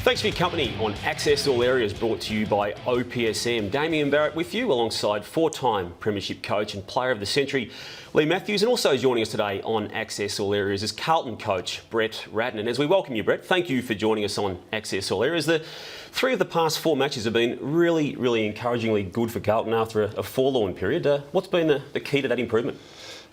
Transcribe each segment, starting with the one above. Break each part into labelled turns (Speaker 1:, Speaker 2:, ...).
Speaker 1: Thanks for your company on Access All Areas, brought to you by OPSM. Damien Barrett with you, alongside four-time Premiership coach and Player of the Century Lee Matthews, and also joining us today on Access All Areas is Carlton coach Brett Ratton. And as we welcome you, Brett, thank you for joining us on Access All Areas. The three of the past four matches have been really encouragingly good for Carlton after a forlorn period. What's been the key to that improvement?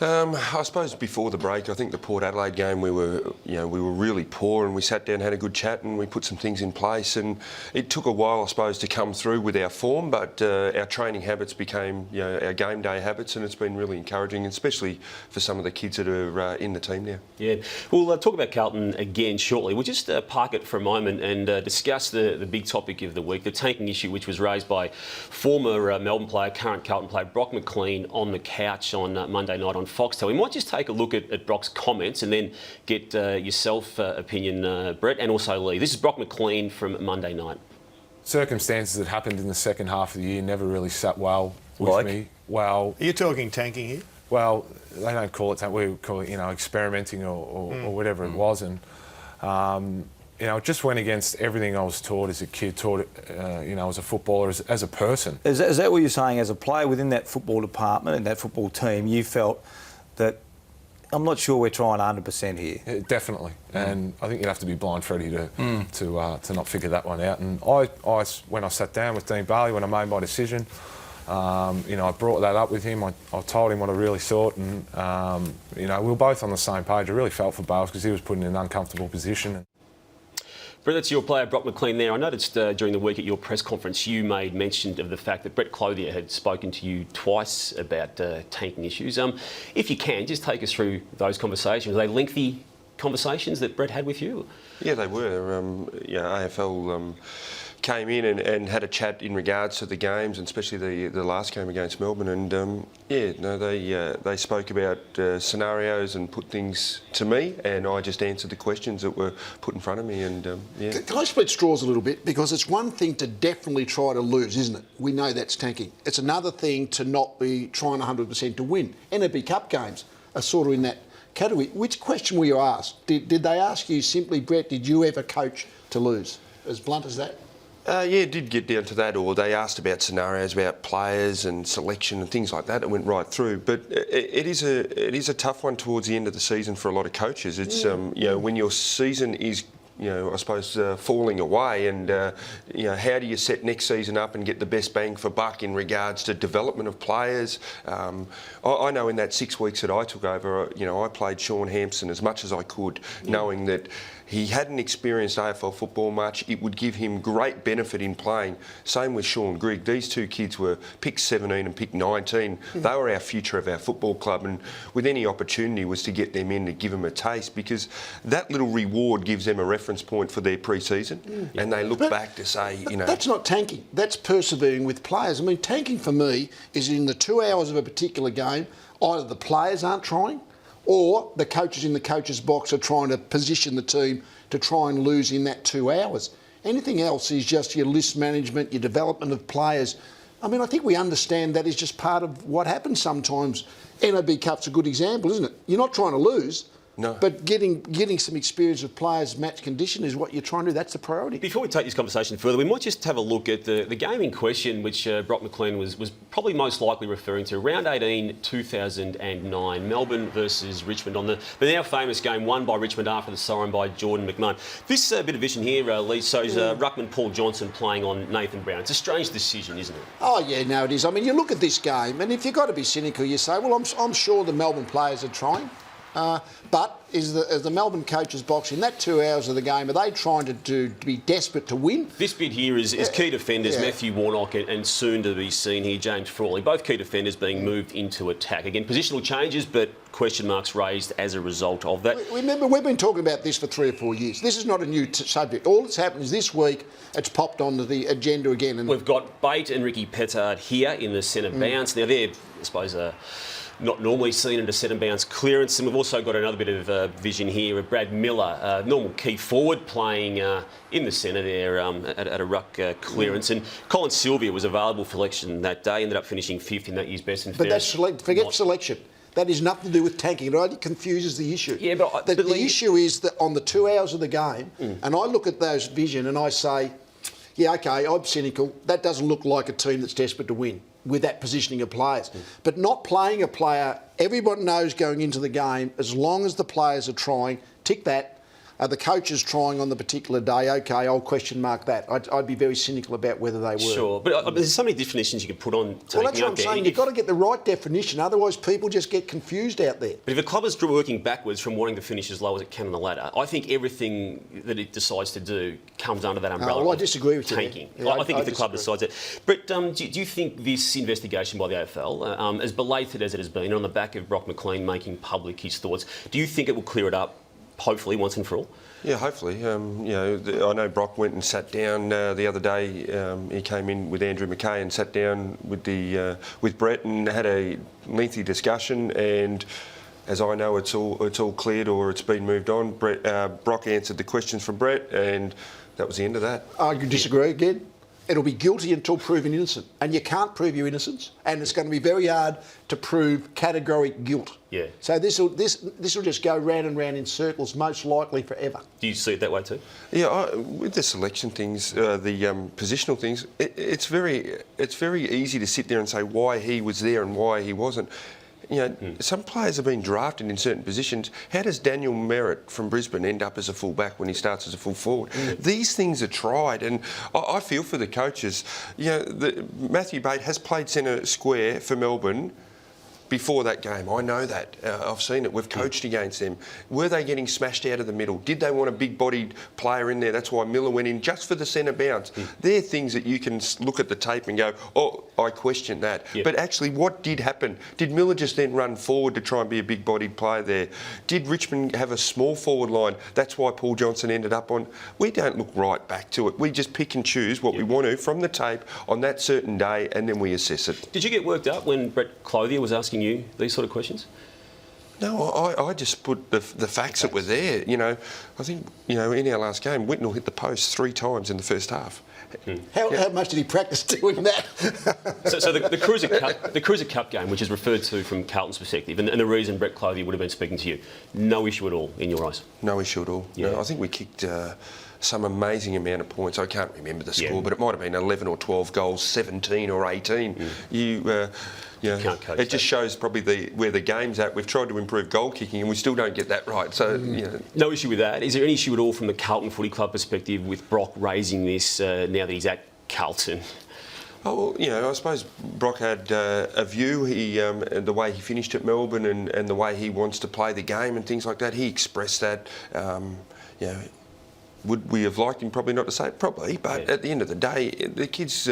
Speaker 2: I suppose before the break, I think the Port Adelaide game we were really poor, and we sat down, had a good chat, and we put some things in place. And it took a while, I suppose, to come through with our form, but our training habits became, our game day habits, and it's been really encouraging, especially for some of the kids that are in the team now. Yeah,
Speaker 1: we'll talk about Carlton again shortly. We'll just park it for a moment and discuss the big topic of the week, the tanking issue, which was raised by former Melbourne player, current Carlton player Brock McLean on the couch on Monday night on Foxtel. We might just take a look at Brock's comments and then get yourself opinion, Brett, and also Lee. This is Brock McLean from Monday night.
Speaker 3: Circumstances that happened in the second half of the year never really sat well with me. Well,
Speaker 4: are you talking tanking here?
Speaker 3: Well, they don't call it tanking. We call it, experimenting or whatever it was, and it just went against everything I was taught as a kid, as a footballer, as a person.
Speaker 5: Is that what you're saying? As a player within that football department and that football team, you felt that, I'm not sure we're trying 100% here.
Speaker 3: Definitely, and I think you'd have to be blind Freddie to not figure that one out. And I, when I sat down with Dean Barley, when I made my decision, I brought that up with him. I told him what I really thought, and we were both on the same page. I really felt for Bales because he was put in an uncomfortable position.
Speaker 1: Brett, that's your player, Brock McLean there. I noticed during the week at your press conference you made mention of the fact that Brett Clothier had spoken to you twice about tanking issues. If you can, just take us through those conversations. Were they lengthy conversations that Brett had with you?
Speaker 2: Yeah, they were. AFL came in and had a chat in regards to the games, and especially the last game against Melbourne. And they spoke about scenarios and put things to me, and I just answered the questions that were put in front of me. And
Speaker 4: Can I split straws a little bit? Because it's one thing to definitely try to lose, isn't it? We know that's tanking. It's another thing to not be trying 100% to win. NAB Cup games are sort of in that category. Which question were you asked? Did they ask you simply, Brett, did you ever coach to lose? As blunt as that?
Speaker 2: It did get down to that, or they asked about scenarios about players and selection and things like that. It went right through, but it is a tough one towards the end of the season for a lot of coaches. It's when your season is I suppose falling away, and how do you set next season up and get the best bang for buck in regards to development of players? I know in that 6 weeks that I took over, I played Sean Hampson as much as I could, knowing that he hadn't experienced AFL football much. It would give him great benefit in playing. Same with Sean Grigg. These two kids were picked 17 and picked 19. They were our future of our football club, and with any opportunity was to get them in to give them a taste, because that little reward gives them a reference point for their pre-season, and they look back to say,
Speaker 4: That's not tanking. That's persevering with players. I mean, tanking for me is in the 2 hours of a particular game, either the players aren't trying, or the coaches in the coach's box are trying to position the team to try and lose in that 2 hours. Anything else is just your list management, your development of players. I mean, I think we understand that is just part of what happens sometimes. NAB Cup's a good example, isn't it? You're not trying to lose.
Speaker 2: No.
Speaker 4: But getting some experience of players' match condition is what you're trying to do. That's the priority.
Speaker 1: Before we take this conversation further, we might just have a look at the game in question, which Brock McLean was probably most likely referring to. Round 18, 2009, Melbourne versus Richmond on the now famous game won by Richmond after the siren by Jordan McMahon. This bit of vision here, Lee, shows Ruckman Paul Johnson playing on Nathan Brown. It's a strange decision, isn't it?
Speaker 4: Oh, yeah, no, it is. I mean, you look at this game, and if you've got to be cynical, you say, well, I'm sure the Melbourne players are trying. But is the Melbourne coach's box in that 2 hours of the game, are they trying to be desperate to win?
Speaker 1: This bit here is key defenders, Matthew Warnock and soon to be seen here, James Frawley. Both key defenders being moved into attack. Again, positional changes, but question marks raised as a result of that.
Speaker 4: Remember, we've been talking about this for 3 or 4 years. This is not a new subject. All that's happened is this week it's popped onto the agenda again. And
Speaker 1: we've got Bate and Ricky Petard here in the centre bounce. Now, they're, I suppose, not normally seen at a set and bounce clearance. And we've also got another bit of vision here of Brad Miller, normal key forward, playing in the centre there at a ruck clearance. And Colin Sylvia was available for selection that day, ended up finishing 5th in that year's best and
Speaker 4: But
Speaker 1: fairest.
Speaker 4: that's forget selection. That has nothing to do with tanking. It only confuses the issue.
Speaker 1: Yeah, but
Speaker 4: the issue is that on the 2 hours of the game, and I look at those vision and I say, yeah, okay, I'm cynical. That doesn't look like a team that's desperate to win with that positioning of players. But not playing a player, everyone knows going into the game, as long as the players are trying, tick that. Are the coaches trying on the particular day? Okay, I'll question mark that. I'd be very cynical about whether they were.
Speaker 1: Sure, but there's so many definitions you can put on taking.
Speaker 4: Well, that's what I'm saying. You've got to get the right definition, otherwise people just get confused out there.
Speaker 1: But if a club is working backwards from wanting to finish as low as it can on the ladder, I think everything that it decides to do comes under that umbrella.
Speaker 4: Well, I disagree with
Speaker 1: tanking.
Speaker 4: you. Yeah,
Speaker 1: I think if the club
Speaker 4: disagree.
Speaker 1: decides it. But do you think this investigation by the AFL, as belated as it has been, on the back of Brock McLean making public his thoughts, do you think it will clear it up, hopefully, once and for all?
Speaker 2: Yeah, hopefully. I know Brock went and sat down the other day. He came in with Andrew McKay and sat down with Brett and had a lengthy discussion. And as I know, it's all cleared or it's been moved on. Brock answered the questions from Brett, and that was the end of that.
Speaker 4: I disagree again. It'll be guilty until proven innocent, and you can't prove your innocence, and it's going to be very hard to prove categoric guilt.
Speaker 1: Yeah.
Speaker 4: So this will just go round and round in circles, most likely forever.
Speaker 1: Do you see it that way too?
Speaker 2: Yeah, with the selection things, the positional things, it's very easy to sit there and say why he was there and why he wasn't. Some players have been drafted in certain positions. How does Daniel Merritt from Brisbane end up as a full-back when he starts as a full forward? These things are tried, and I feel for the coaches. Matthew Bate has played centre square for Melbourne before that game. I know that. I've seen it. We've coached against them. Were they getting smashed out of the middle? Did they want a big-bodied player in there? That's why Miller went in just for the centre bounce. They're things that you can look at the tape and go, oh, I question that.
Speaker 1: Yep.
Speaker 2: But actually, what did happen? Did Miller just then run forward to try and be a big-bodied player there? Did Richmond have a small forward line? That's why Paul Johnson ended up on. We don't look right back to it. We just pick and choose what we want to from the tape on that certain day, and then we assess it.
Speaker 1: Did you get worked up when Brett Clothier was asking you these sort of questions?
Speaker 2: No, I just put the facts that were there. I think, in our last game, Whitnell hit the post 3 times in the first half.
Speaker 4: How much did he practice doing that?
Speaker 1: So the Cruiser Cup game, which is referred to from Carlton's perspective, and the reason Brett Clothier would have been speaking to you, no issue at all in your eyes?
Speaker 2: No issue at all.
Speaker 1: Yeah.
Speaker 2: No, I think we kicked some amazing amount of points. I can't remember the score,
Speaker 1: Yeah.
Speaker 2: but it might have been 11 or 12 goals, 17 or 18. You
Speaker 1: can't coach
Speaker 2: it just shows probably where the game's at. We've tried to improve goal kicking and we still don't get that right. So,
Speaker 1: No issue with that. Is there any issue at all from the Carlton Footy Club perspective with Brock raising this now that he's at Carlton?
Speaker 2: Oh, well, I suppose Brock had a view. The way he finished at Melbourne and the way he wants to play the game and things like that. He expressed that. Would we have liked him probably not to say it? Probably, but at the end of the day, the kid's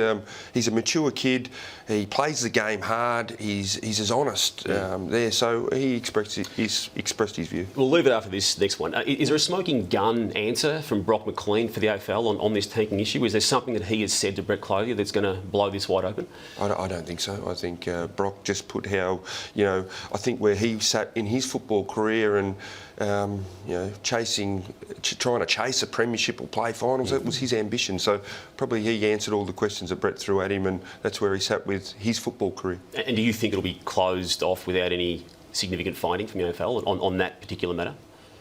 Speaker 2: he's a mature kid. He plays the game hard. He's as honest there. So he expressed his view.
Speaker 1: We'll leave it after this next one. Is there a smoking gun answer from Brock McLean for the AFL on this tanking issue? Is there something that he has said to Brett Clothier that's going to blow this wide open?
Speaker 2: I don't think so. I think Brock just put how, I think where he sat in his football career and, trying to chase a premiership or play finals, that was his ambition. So probably he answered all the questions that Brett threw at him, and that's where he sat with his football career.
Speaker 1: And do you think it'll be closed off without any significant finding from the AFL on that particular matter?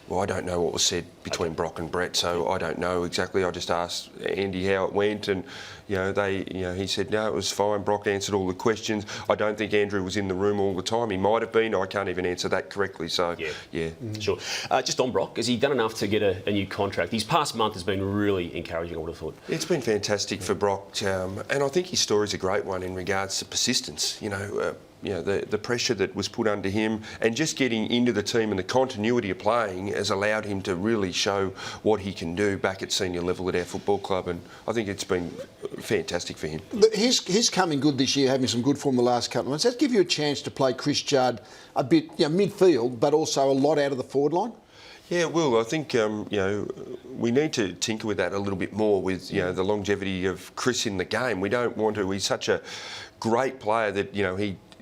Speaker 2: Well, I don't know what was said between Brock and Brett, so I don't know exactly. I just asked Andy how it went, and he said no, it was fine. Brock answered all the questions. I don't think Andrew was in the room all the time. He might have been. I can't even answer that correctly. So yeah.
Speaker 1: Sure. Just on Brock, has he done enough to get a new contract? His past month has been really encouraging, I would have thought.
Speaker 2: It's been fantastic for Brock, and I think his story's a great one in regards to persistence. The pressure that was put under him and just getting into the team and the continuity of playing has allowed him to really show what he can do back at senior level at our football club, and I think it's been fantastic for him.
Speaker 4: He's coming good this year, having some good form the last couple of months. Does that give you a chance to play Chris Judd a bit midfield, but also a lot out of the forward line?
Speaker 2: Yeah, well, I think we need to tinker with that a little bit more with the longevity of Chris in the game. We don't want to. He's such a great player that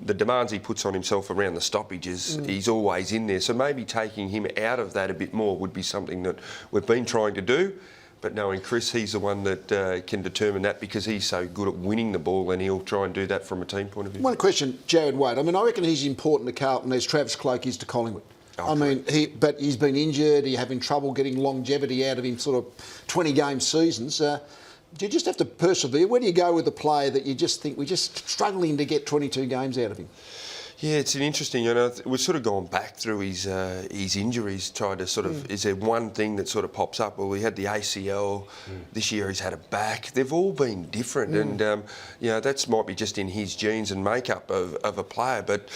Speaker 2: the demands he puts on himself around the stoppages, he's always in there. So maybe taking him out of that a bit more would be something that we've been trying to do. But knowing Chris, he's the one that can determine that because he's so good at winning the ball, and he'll try and do that from a team point of view.
Speaker 4: One question, Jared Wade. I mean, I reckon he's important to Carlton as Travis Cloke is to Collingwood. But he's been injured, he's having trouble getting longevity out of him, sort of 20-game seasons. Do you just have to persevere? Where do you go with a player that you just think we're just struggling to get 22 games out of him?
Speaker 2: Yeah, it's an interesting. We've sort of gone back through his injuries, tried to sort of. Is there one thing that sort of pops up? Well, he had the ACL. This year he's had a back. They've all been different, and that might be just in his genes and makeup of a player. But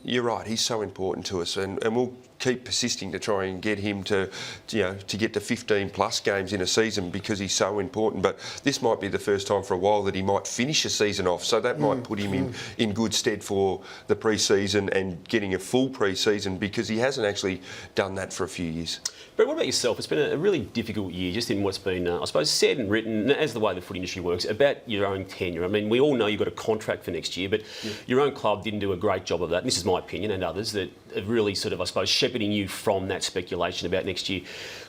Speaker 2: you're right. He's so important to us, and we'll keep persisting to try and get him to get to 15 plus games in a season because he's so important. But this might be the first time for a while that he might finish a season off, so that might put him in good stead for the pre-season and getting a full pre-season because he hasn't actually done that for a few years.
Speaker 1: But what about yourself? It's been a really difficult year, just in what's been, I suppose, said and written, as the way the footy industry works, about your own tenure. I mean, we all know you've got a contract for next year, but your own club didn't do a great job of that. And this is my opinion and others, that have really sort of, I suppose, shepherding you from that speculation about next year.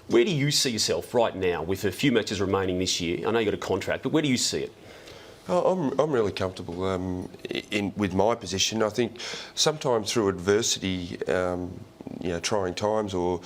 Speaker 1: Where do you see yourself right now with a few matches remaining this year? I know you've got a contract, but where do you see it?
Speaker 2: I'm really comfortable with my position. I think sometimes through adversity, trying times or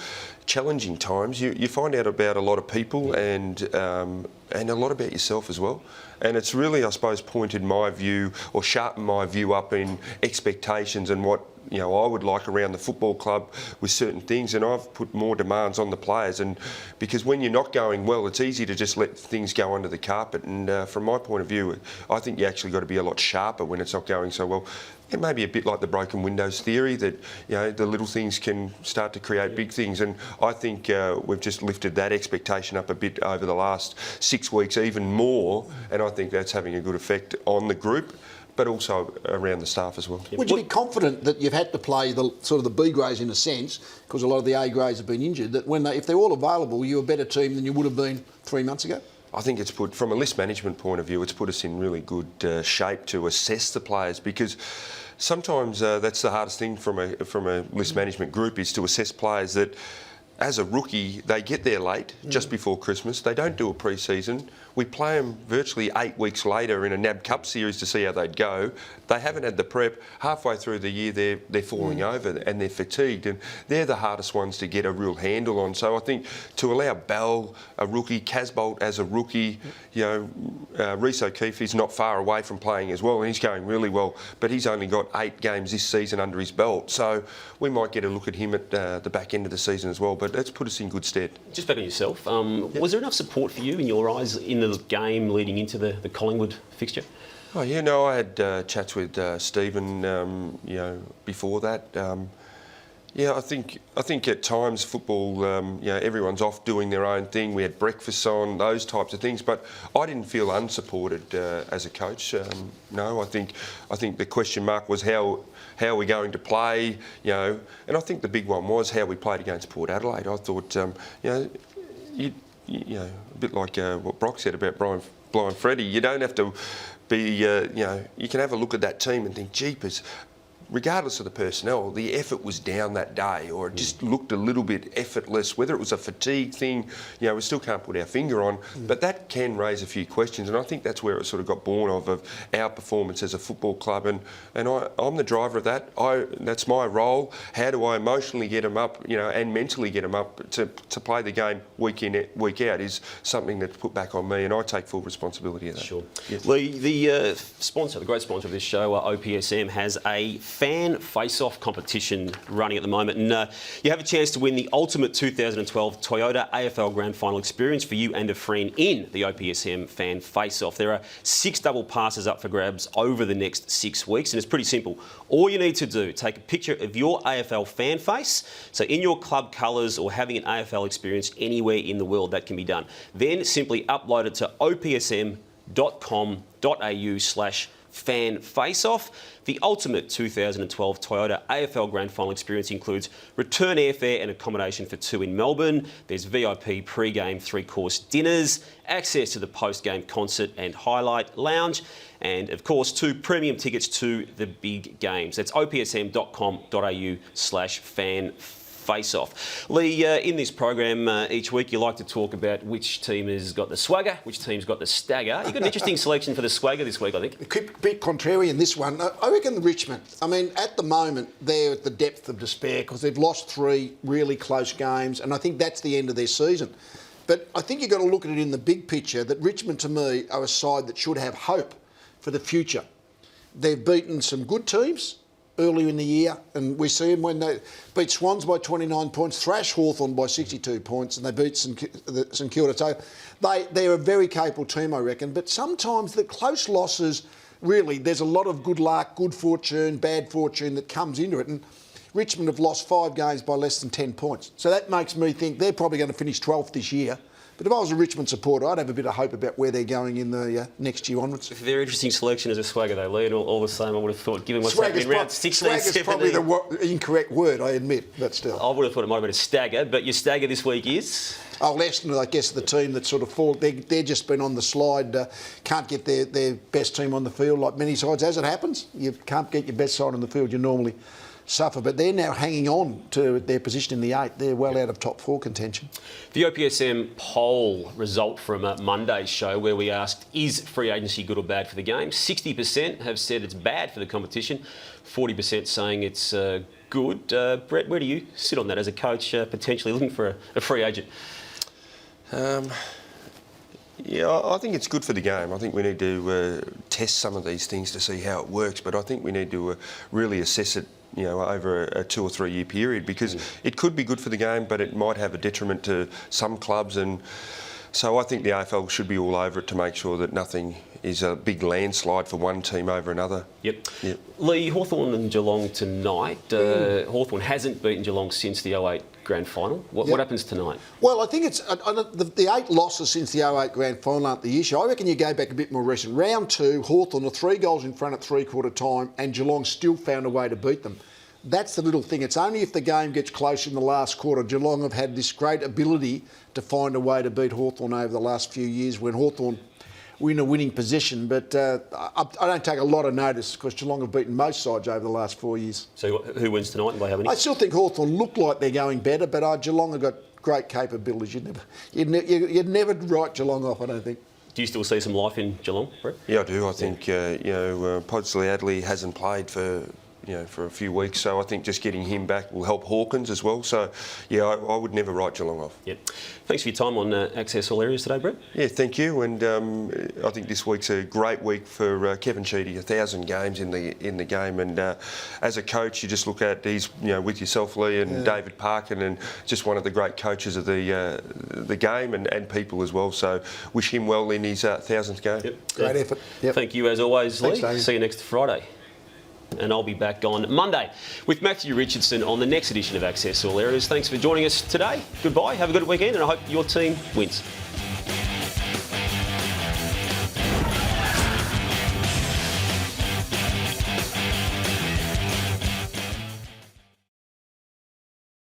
Speaker 2: challenging times, you find out about a lot of people and a lot about yourself as well. And it's really, I suppose, pointed my view or sharpened my view up in expectations and what I would like around the football club with certain things, and I've put more demands on the players. And because when you're not going well, it's easy to just let things go under the carpet. And from my point of view, I think you actually got to be a lot sharper when it's not going so well. It may be a bit like the broken windows theory that the little things can start to create big things, and I think we've just lifted that expectation up a bit over the last 6 weeks, even more, and I think that's having a good effect on the group, but also around the staff as well.
Speaker 4: Would you be confident that you've had to play the sort of the B grades in a sense, because a lot of the A grades have been injured, that if they're all available, you're a better team than you would have been 3 months ago?
Speaker 2: I think it's put, from a list management point of view, it's put us in really good shape to assess the players, because sometimes that's the hardest thing from a list management group, is to assess players that, as a rookie, they get there late, just before Christmas. They don't do a pre-season. We play them virtually 8 weeks later in a NAB Cup series to see how they'd go. They haven't had the prep. Halfway through the year, they're falling over and they're fatigued, and they're the hardest ones to get a real handle on. So I think to allow Bell, a rookie, Casbolt as a rookie, Reece O'Keefe is not far away from playing as well, and he's going really well, but he's only got 8 games this season under his belt. So we might get a look at him at the back end of the season as well, but that's put us in good stead. Just
Speaker 1: back on yourself, was there enough support for you in your eyes in the game leading into the Collingwood fixture?
Speaker 2: Oh yeah, no, I had chats with Stephen, before that. I think at times football, everyone's off doing their own thing. We had breakfasts on, those types of things, but I didn't feel unsupported as a coach. No, I think the question mark was how are we going to play, and I think the big one was how we played against Port Adelaide. I thought, a bit like what Brock said about Blind Freddie, you don't have to be, you can have a look at that team and think, jeepers, regardless of the personnel, the effort was down that day, or it just looked a little bit effortless. Whether it was a fatigue thing, we still can't put our finger on, but that can raise a few questions, and I think that's where it sort of got born of our performance as a football club, and I'm the driver of that. That's my role. How do I emotionally get them up, and mentally get them up to play the game week in, week out is something that's put back on me, and I take full responsibility of that.
Speaker 1: Sure.
Speaker 2: Yes.
Speaker 1: Lee, the sponsor, the great sponsor of this show, OPSM, has a fan face-off competition running at the moment, and you have a chance to win the ultimate 2012 Toyota AFL Grand Final experience for you and a friend in the OPSM fan face-off. There are 6 double passes up for grabs over the next 6 weeks, and it's pretty simple. All you need to do, take a picture of your AFL fan face, so in your club colours or having an AFL experience anywhere in the world, that can be done. Then simply upload it to opsm.com.au/fan Fan Face-Off. The ultimate 2012 Toyota AFL Grand Final experience includes return airfare and accommodation for two in Melbourne. There's VIP pre-game 3-course dinners, access to the post-game concert and highlight lounge, and of course 2 premium tickets to the big games. That's opsm.com.au/fan face-off. Lee, in this program each week you like to talk about which team has got the swagger, which team's got the stagger. You've got an interesting selection for the swagger this week, I think.
Speaker 4: A bit contrarian this one. I reckon the Richmond. I mean, at the moment, they're at the depth of despair because they've lost 3 really close games, and I think that's the end of their season. But I think you've got to look at it in the big picture, that Richmond, to me, are a side that should have hope for the future. They've beaten some good teams earlier in the year, and we see them when they beat Swans by 29 points, thrash Hawthorn by 62 points, and they beat St Kilda. So they're a very capable team, I reckon. But sometimes the close losses, really, there's a lot of good luck, good fortune, bad fortune that comes into it. And Richmond have lost 5 games by less than 10 points. So that makes me think they're probably going to finish 12th this year. But if I was a Richmond supporter, I'd have a bit of hope about where they're going in the next year onwards.
Speaker 1: Very interesting selection as a swagger, though, Lee. And all the same, I would have thought, given what's happened in round 16,
Speaker 4: swagger's
Speaker 1: 17...
Speaker 4: probably the incorrect word, I admit, but still.
Speaker 1: I would have thought it might have been a stagger, but your stagger this week is...
Speaker 4: Oh, Leicester, I guess, the team that sort of fall. They're just been on the slide, can't get their best team on the field like many sides. As it happens, you can't get your best side on the field, you normally suffer. But they're now hanging on to their position in the 8. They're well out of top 4 contention.
Speaker 1: The OPSM poll result from Monday's show, where we asked, is free agency good or bad for the game? 60% have said it's bad for the competition, 40% saying it's good. Brett, where do you sit on that as a coach potentially looking for a free agent?
Speaker 2: Yeah, I think it's good for the game. I think we need to test some of these things to see how it works, but I think we need to really assess it, you know, over a 2 or 3 year period, because it could be good for the game, but it might have a detriment to some clubs. And so I think the AFL should be all over it to make sure that nothing is a big landslide for one team over another.
Speaker 1: Yep. Lee, Hawthorn and Geelong tonight. Hawthorn hasn't beaten Geelong since the 08 Grand Final. What happens tonight?
Speaker 4: Well, I think it's the 8 losses since the 08 Grand Final aren't the issue. I reckon you go back a bit more recent. Round 2, Hawthorn are 3 goals in front at 3/4 time, and Geelong still found a way to beat them. That's the little thing. It's only if the game gets close in the last quarter. Geelong have had this great ability to find a way to beat Hawthorn over the last few years when Hawthorn were in a winning position. But I don't take a lot of notice because Geelong have beaten most sides over the last 4 years.
Speaker 1: So who wins tonight and by how many?
Speaker 4: I still think Hawthorn look like they're going better, but Geelong have got great capabilities. You'd never write Geelong off, I don't think.
Speaker 1: Do you still see some life in Geelong, Brett?
Speaker 2: Yeah, I do. I think Podsley Adley hasn't played for a few weeks, so I think just getting him back will help Hawkins as well. So, yeah, I would never write Geelong off.
Speaker 1: Yep. Thanks for your time on Access All Areas today, Brett.
Speaker 2: Yeah, thank you. And I think this week's a great week for Kevin Sheedy. 1,000 games in the game, and as a coach, you just look at these, with yourself, Lee, and David Parkin, and just one of the great coaches of the game and people as well. So, wish him well in his 1,000th game.
Speaker 1: Yep.
Speaker 4: Great effort. Yep.
Speaker 1: Thank you as always,
Speaker 4: Thanks,
Speaker 1: Lee.
Speaker 4: David.
Speaker 1: See you next Friday. And I'll be back on Monday with Matthew Richardson on the next edition of Access All Areas. Thanks for joining us today. Goodbye, have a good weekend, and I hope your team wins.